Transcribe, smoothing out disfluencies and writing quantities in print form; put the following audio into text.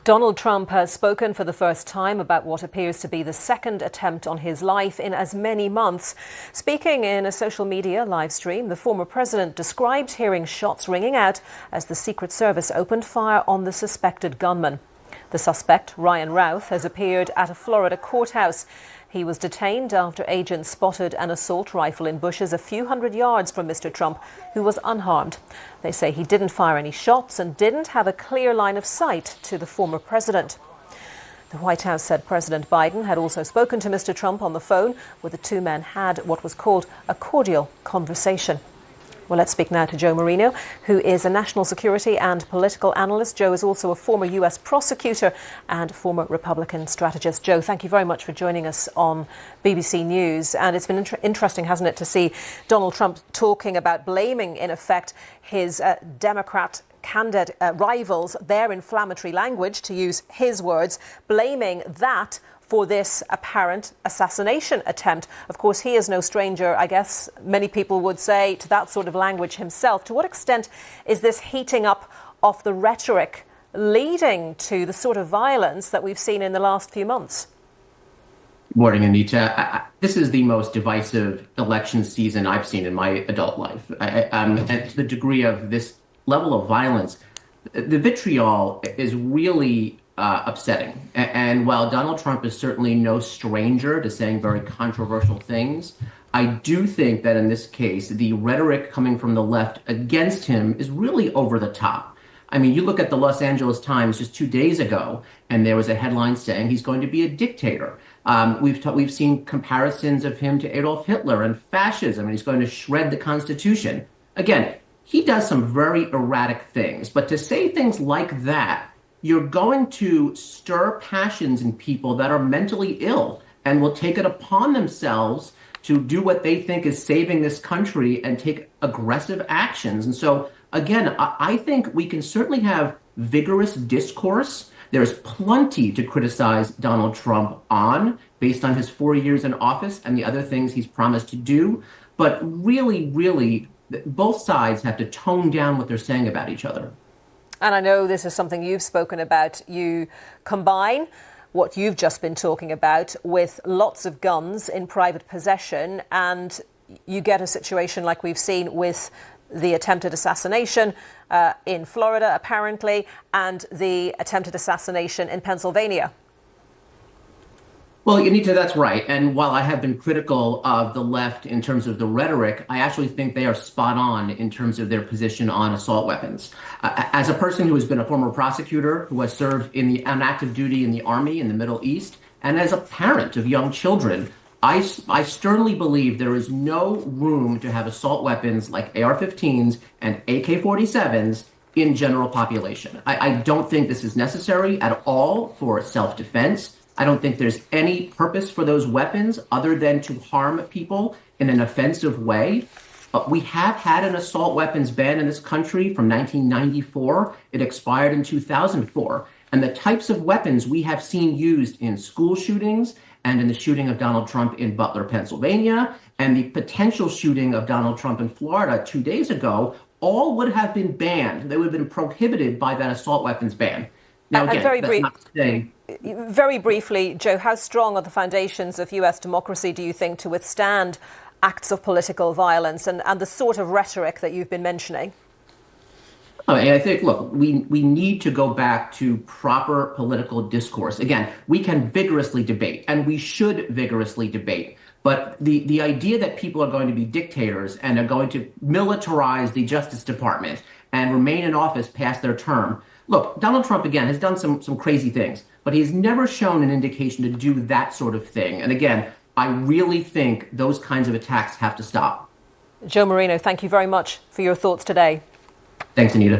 Donald Trump has spoken for the first time about what appears to be the second attempt on his life in as many months. Speaking in a social media live stream, the former president described hearing shots ringing out as the Secret Service opened fire on the suspected gunman. The suspect, Ryan Routh, has appeared at a Florida courthouse. He was detained after agents spotted an assault rifle in bushes a few hundred yards from Mr. Trump, who was unharmed. They say he didn't fire any shots and didn't have a clear line of sight to the former president. The White House said President Biden had also spoken to Mr. Trump on the phone, where the two men had what was called a cordial conversation. Well, let's speak now to Joe Moreno, who is a national security and political analyst. Joe is also a former US prosecutor and former Republican strategist. Joe, thank you very much for joining us on BBC News. And it's been interesting, hasn't it, to see Donald Trump talking about blaming, in effect, his Democrat candidate rivals, their inflammatory language, to use his words, blaming that for this apparent assassination attempt. Of course, he is no stranger, I guess many people would say, to that sort of language himself. To what extent is this heating up of the rhetoric leading to the sort of violence that we've seen in the last few months? Good morning, Anita. This is the most divisive election season I've seen in my adult life. And to the degree of this level of violence, the vitriol is really upsetting. And while Donald Trump is certainly no stranger to saying very controversial things, I do think that in this case, the rhetoric coming from the left against him is really over the top. I mean, you look at the Los Angeles Times just 2 days ago, and there was a headline saying he's going to be a dictator. We've seen comparisons of him to Adolf Hitler and fascism, and he's going to shred the Constitution. Again, he does some very erratic things, but to say things like that, you're going to stir passions in people that are mentally ill and will take it upon themselves to do what they think is saving this country and take aggressive actions. And so, again, I think we can certainly have vigorous discourse. There's plenty to criticize Donald Trump on based on his 4 years in office and the other things he's promised to do. But really, both sides have to tone down what they're saying about each other. And I know this is something you've spoken about. You combine what you've just been talking about with lots of guns in private possession, and you get a situation like we've seen with the attempted assassination in Florida, apparently, and the attempted assassination in Pennsylvania. Well, Anita, that's right. And while I have been critical of the left in terms of the rhetoric, I actually think they are spot on in terms of their position on assault weapons. As a person who has been a former prosecutor, who has served on active duty in the Army in the Middle East, and as a parent of young children, I sternly believe there is no room to have assault weapons like AR-15s and AK-47s in general population. I don't think this is necessary at all for self-defense. I don't think there's any purpose for those weapons other than to harm people in an offensive way. We have had an assault weapons ban in this country from 1994. It expired in 2004. And the types of weapons we have seen used in school shootings and in the shooting of Donald Trump in Butler, Pennsylvania, and the potential shooting of Donald Trump in Florida 2 days ago, all would have been banned. They would have been prohibited by that assault weapons ban. Now, again, that's not to say... Very briefly, Joe, how strong are the foundations of US democracy, do you think, to withstand acts of political violence and the sort of rhetoric that you've been mentioning? I think, look, we need to go back to proper political discourse. Again, we can vigorously debate, and we should vigorously debate. But the idea that people are going to be dictators and are going to militarize the Justice Department and remain in office past their term. Look, Donald Trump, again, has done some crazy things, but he's never shown an indication to do that sort of thing. And again, I really think those kinds of attacks have to stop. Joe Moreno, thank you very much for your thoughts today. Thanks, Anita.